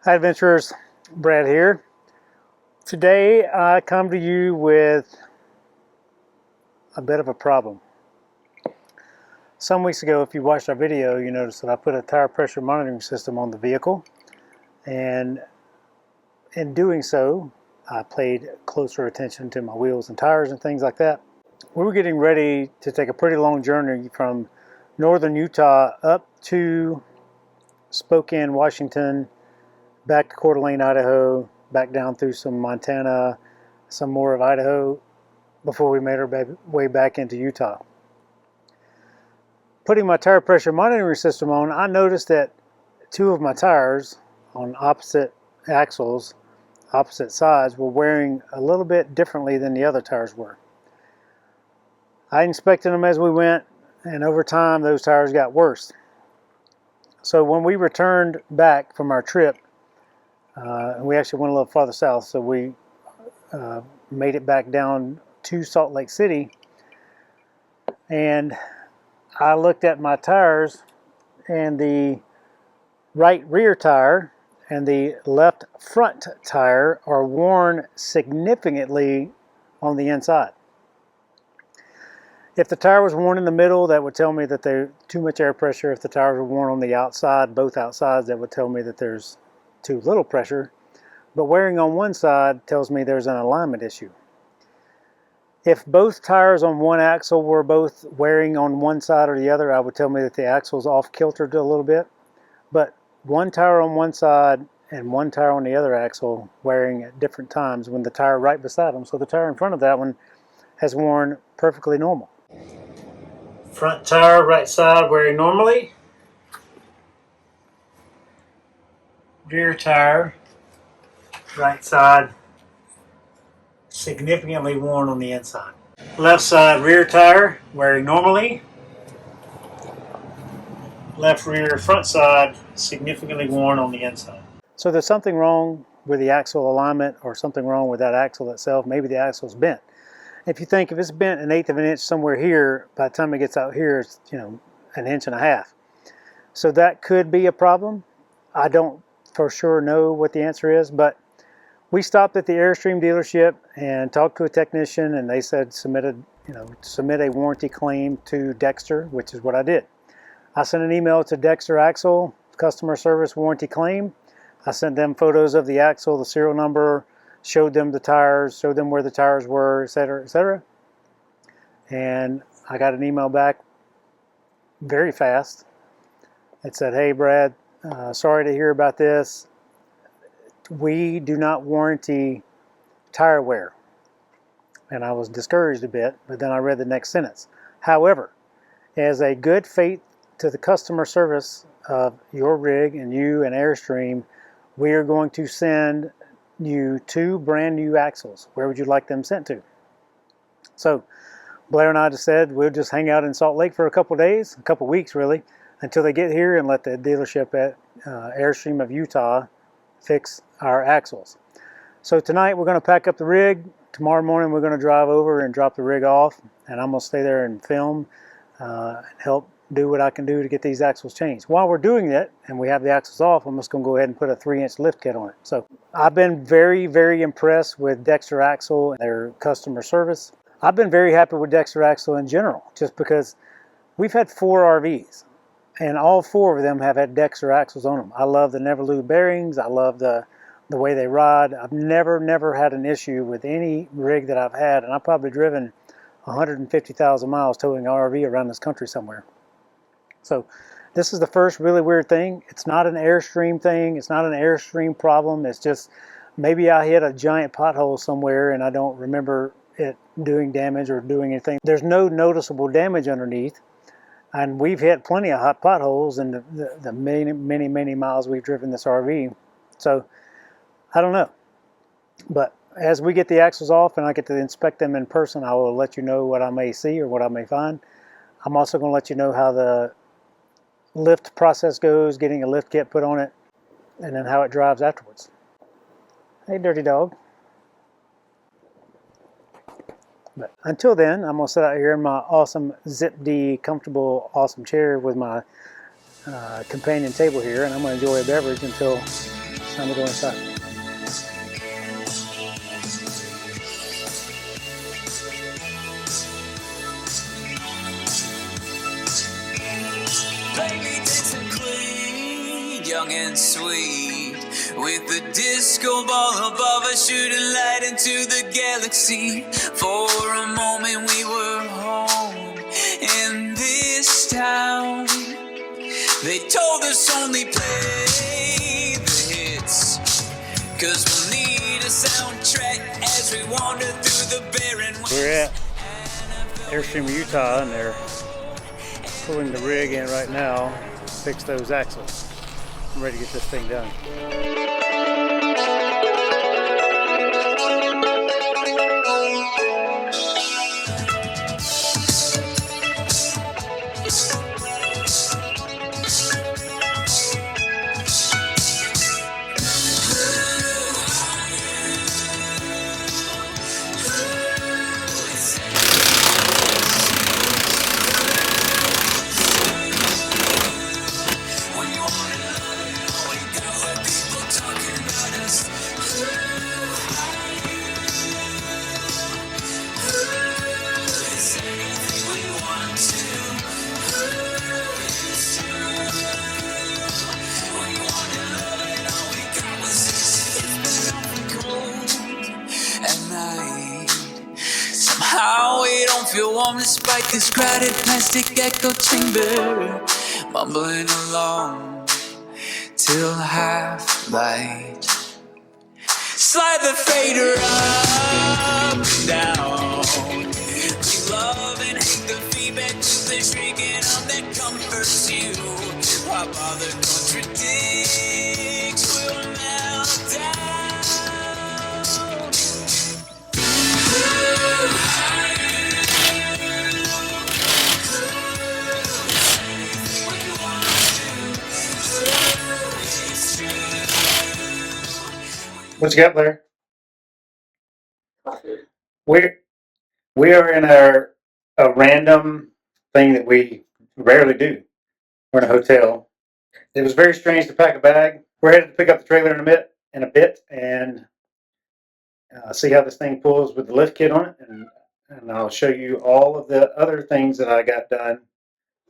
Hi adventurers, Brad here. Today I come to you with a bit of a problem. Some weeks ago, if you watched our video, you noticed that I put a tire pressure monitoring system on the vehicle, and in doing so I paid closer attention to my wheels and tires and things like that. We were getting ready to take a pretty long journey from northern Utah up to Spokane, Washington, back to Coeur d'Alene, Idaho, back down through some Montana, some more of Idaho, before we made our way back into Utah. Putting my tire pressure monitoring system on, I noticed that two of my tires on opposite axles, opposite sides, were wearing a little bit differently than the other tires were. I inspected them as we went, and over time those tires got worse. So when we returned back from our trip, and we actually went a little farther south, so we made it back down to Salt Lake City, and I looked at my tires, and the right rear tire and the left front tire are worn significantly on the inside. If the tire was worn in the middle, that would tell me that there's too much air pressure. If the tires were worn on the outside, both outsides, that would tell me that there's too little pressure. But wearing on one side tells me there's an alignment issue. If both tires on one axle were both wearing on one side or the other, I would tell me that the axle's off kiltered a little bit. But one tire on one side and one tire on the other axle wearing at different times, when the tire right beside them, so the tire in front of that one has worn perfectly normal. Front tire right side wearing normally. Rear tire right side significantly worn on the inside. Left side rear tire wearing normally. Left rear front side significantly worn on the inside. So there's something wrong with the axle alignment, or something wrong with that axle itself. Maybe the axle's bent. If you think if it's bent 1/8 of an inch somewhere here, by the time it gets out here, it's 1.5 inches. So that could be a problem. I don't for sure know what the answer is, but we stopped at the Airstream dealership and talked to a technician, and they said submit a warranty claim to Dexter, which is what I did. I sent an email to Dexter Axle customer service warranty claim. I sent them photos of the axle, the serial number, showed them the tires, showed them where the tires were, etc., etc. And I got an email back very fast. It said, "Hey Brad, sorry to hear about this. We do not warranty tire wear." And I was discouraged a bit, but then I read the next sentence. "However, as a good faith to the customer service of your rig and you and Airstream, we are going to send you 2 brand new axles. Where would you like them sent to?" So Blair and I just said we'll just hang out in Salt Lake for a couple days, a couple weeks really, until they get here, and let the dealership at Airstream of Utah fix our axles. So tonight we're going to pack up the rig. Tomorrow morning we're going to drive over and drop the rig off, and I'm going to stay there and film and help do what I can do to get these axles changed. While we're doing that and we have the axles off, I'm just going to go ahead and put a 3-inch lift kit on it. So I've been very, very impressed with Dexter Axle and their customer service. I've been very happy with Dexter Axle in general, just because we've had 4 RVs. And all 4 of them have had Dexter axles on them. I love the Neverlube bearings. I love the way they ride. I've never had an issue with any rig that I've had, and I've probably driven 150,000 miles towing an RV around this country somewhere. So this is the first really weird thing. It's not an Airstream thing. It's not an Airstream problem. It's just maybe I hit a giant pothole somewhere and I don't remember it doing damage or doing anything. There's no noticeable damage underneath. And we've hit plenty of hot potholes in the many miles we've driven this RV. So I don't know. But as we get the axles off and I get to inspect them in person, I will let you know what I may see or what I may find. I'm also going to let you know how the lift process goes, getting a lift kit put on it, and then how it drives afterwards. Hey, dirty dog. But until then, I'm going to sit out here in my awesome Zip-D comfortable awesome chair with my companion table here, and I'm going to enjoy a beverage until Time to go inside. Baby dancing clean, young and sweet, with the disco ball above us shooting light into the galaxy. For a moment we were home in this town. They told us only play the hits, 'cause we'll need a soundtrack as we wander through the barren waste. We're at Airstream of Utah, and they're pulling the rig in right now to fix those axles. I'm ready to get this thing done. Somehow we don't feel warm despite this crowded plastic echo chamber, mumbling along till half light. Slide the fader up and down. We love and hate the feedback to the shrieking on that comforts you. Why bother contradict? We'll melt down. What you got, Blair? We are in a random thing that we rarely do. We're in a hotel. It was very strange to pack a bag. We're headed to pick up the trailer in a bit, and see how this thing pulls with the lift kit on it, and I'll show you all of the other things that I got done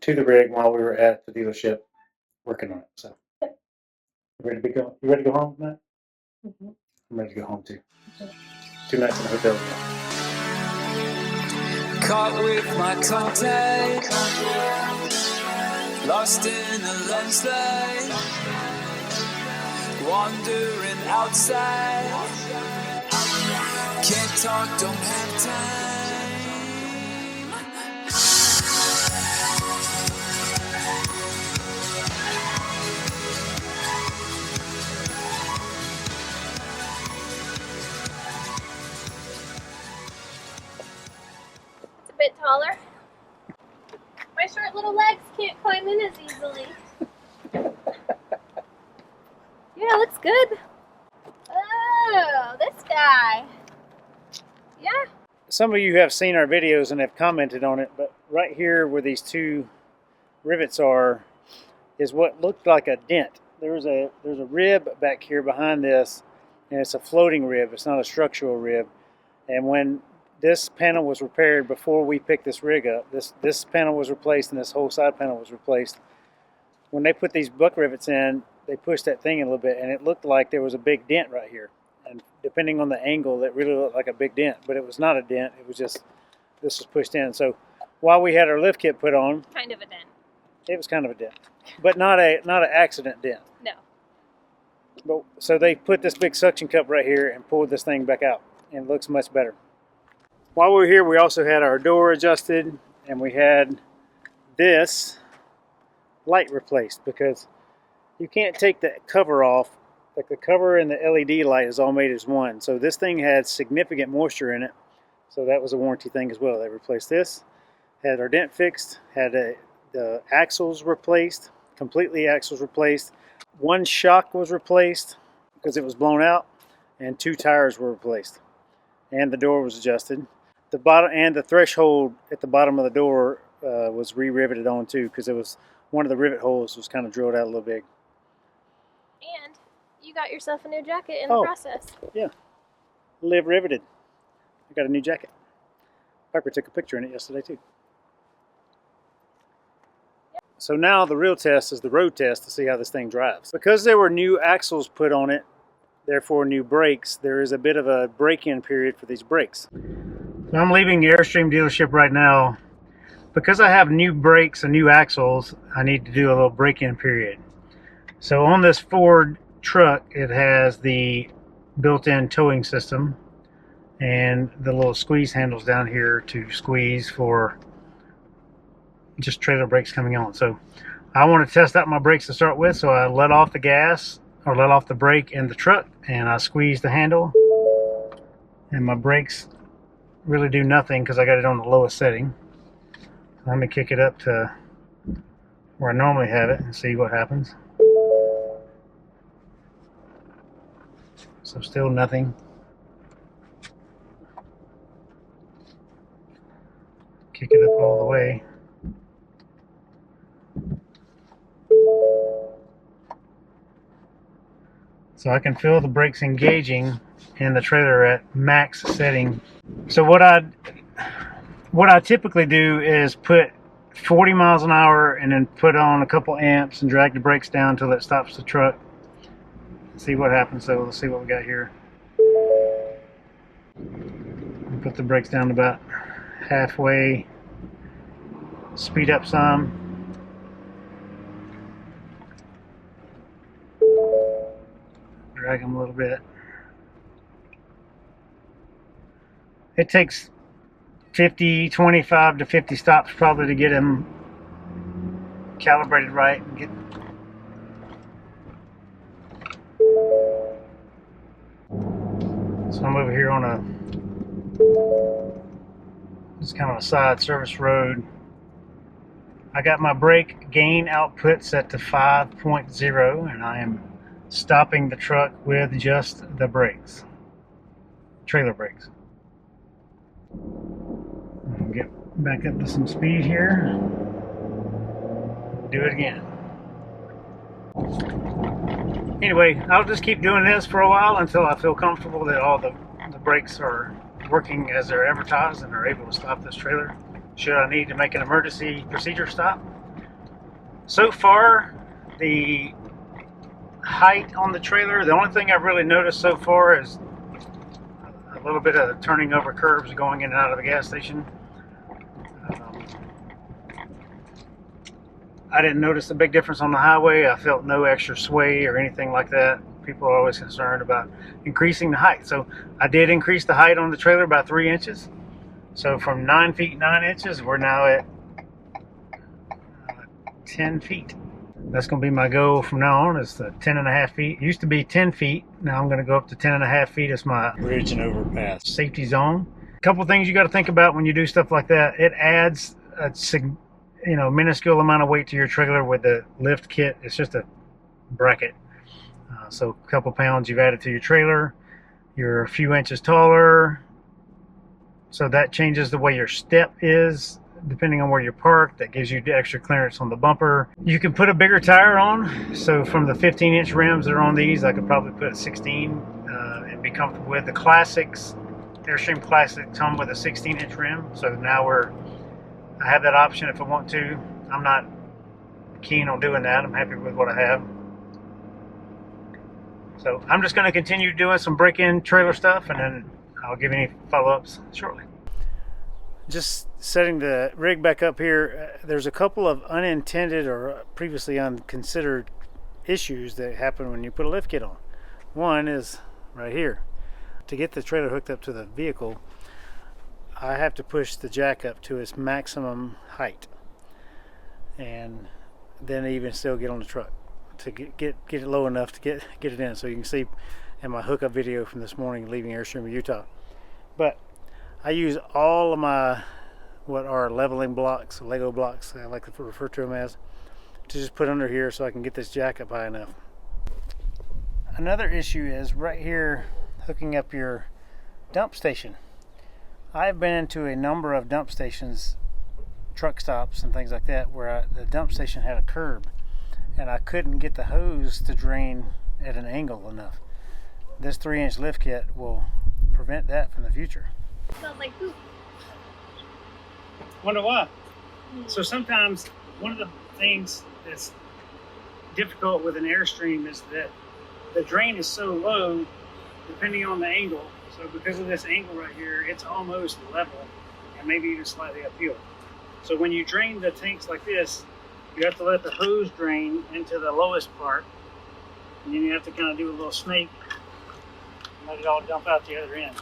to the rig while we were at the dealership working on it. So, you ready to go home tonight? Mm-hmm. I'm ready to go home too. Okay. 2 nights in the hotel. Caught with my tongue tied, lost in a landslide, wandering outside. Can't talk, don't have time. It's a bit taller. My short little legs can't climb in as easily. Yeah, looks good. Oh, this guy. Yeah. Some of you have seen our videos and have commented on it, but right here where these 2 rivets are is what looked like a dent. There's a rib back here behind this, and it's a floating rib. It's not a structural rib. And when this panel was repaired before we picked this rig up, this panel was replaced and this whole side panel was replaced. When they put these buck rivets in, they pushed that thing in a little bit, and it looked like there was a big dent right here. And depending on the angle, it really looked like a big dent, but it was not a dent. It was just, this was pushed in. So while we had our lift kit put on, Kind of a dent. it was kind of a dent, but not an accident dent. No. But so they put this big suction cup right here and pulled this thing back out, and it looks much better. While we were here, we also had our door adjusted, and we had this light replaced, because you can't take the cover off. Like the cover and the LED light is all made as one. So this thing had significant moisture in it. So that was a warranty thing as well. They replaced this, had our dent fixed, had the axles replaced, completely axles replaced. 1 shock was replaced because it was blown out, and 2 tires were replaced. And the door was adjusted. The bottom and the threshold at the bottom of the door was re-riveted on too, because it was one of the rivet holes was kind of drilled out a little big. And you got yourself a new jacket in the process. Yeah. Live riveted. I got a new jacket. Piper took a picture in it yesterday too. Yep. So now the real test is the road test to see how this thing drives. Because there were new axles put on it, therefore new brakes, there is a bit of a break-in period for these brakes. So I'm leaving the Airstream dealership right now. Because I have new brakes and new axles, I need to do a little break-in period. So on this Ford truck, it has the built-in towing system and the little squeeze handles down here to squeeze for just trailer brakes coming on. So I want to test out my brakes to start with, so I let off the gas or let off the brake in the truck and I squeeze the handle, and my brakes really do nothing because I got it on the lowest setting. So let me kick it up to where I normally have it and see what happens. So still nothing. Kick it up all the way. So I can feel the brakes engaging in the trailer at max setting. So what I typically do is put 40 miles an hour and then put on a couple amps and drag the brakes down until it stops the truck. See what happens. So let's see what we got here. Put the brakes down about halfway, speed up some. Drag them a little bit. It takes 25 to 50 stops probably to get them calibrated right and get. So I'm over here on just kind of a side service road. I got my brake gain output set to 5.0 and I am stopping the truck with just the brakes, trailer brakes. I'll get back up to some speed here. Do it again. Anyway, I'll just keep doing this for a while until I feel comfortable that all the brakes are working as they're advertised and are able to stop this trailer should I need to make an emergency procedure stop. So far, the height on the trailer, the only thing I've really noticed so far is a little bit of turning over curves going in and out of the gas station. I didn't notice a big difference on the highway. I felt no extra sway or anything like that. People are always concerned about increasing the height. So I did increase the height on the trailer by 3 inches. So from 9 feet 9 inches, we're now at 10 feet. That's going to be my goal from now on, is the 10.5 feet. It used to be 10 feet. Now I'm going to go up to 10.5 feet as my bridge and overpass safety zone. A couple things you got to think about when you do stuff like that. It adds a minuscule amount of weight to your trailer with the lift kit. It's just a bracket. So a couple pounds you've added to your trailer. You're a few inches taller. So that changes the way your step is, depending on where you're parked. That gives you the extra clearance on the bumper. You can put a bigger tire on. So from the 15-inch rims that are on these, I could probably put a 16 and be comfortable with. The classics, Airstream Classics, come with a 16-inch rim. So now I have that option if I want to. I'm not keen on doing that. I'm happy with what I have. So I'm just going to continue doing some break-in trailer stuff, and then I'll give any follow-ups shortly. Just setting the rig back up here, there's a couple of unintended or previously unconsidered issues that happen when you put a lift kit on. One is right here. To get the trailer hooked up to the vehicle, I have to push the jack up to its maximum height, and then even still get on the truck to get it low enough to get it in. So you can see in my hookup video from this morning leaving Airstream of Utah. But I use all of my what are leveling blocks, Lego blocks, I like to refer to them as, to just put under here so I can get this jack up high enough. Another issue is right here hooking up your dump station. I've been into a number of dump stations, truck stops and things like that, where the dump station had a curb and I couldn't get the hose to drain at an angle enough. This 3-inch lift kit will prevent that from the future. Smells like poop. Wonder why? So sometimes one of the things that's difficult with an Airstream is that the drain is so low depending on the angle. So because of this angle right here, it's almost level and maybe even slightly uphill. So when you drain the tanks like this, you have to let the hose drain into the lowest part, and then you have to kind of do a little snake and let it all dump out the other end.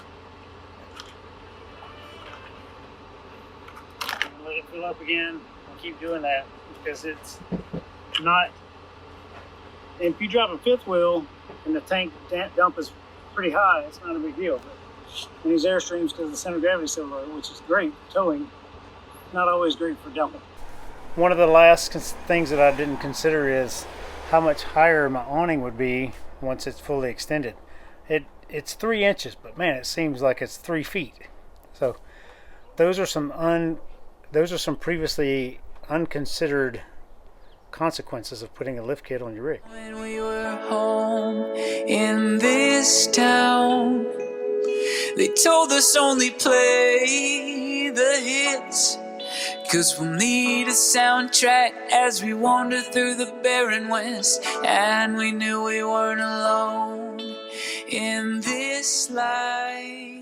And let it fill up again and keep doing that, because it's not, if you drop a fifth wheel and the tank dump is pretty high, it's not a big deal. But in these Airstreams, because the center of gravity is so low, which is great for towing, not always great for dumping. One of the last things that I didn't consider is how much higher my awning would be once it's fully extended. It's 3 inches, but man, it seems like it's 3 feet. So those are some previously unconsidered consequences of putting a lift kit on your rig. When we were home in this town, they told us only play the hits, 'cause we'll need a soundtrack as we wander through the barren west. And we knew we weren't alone in this life.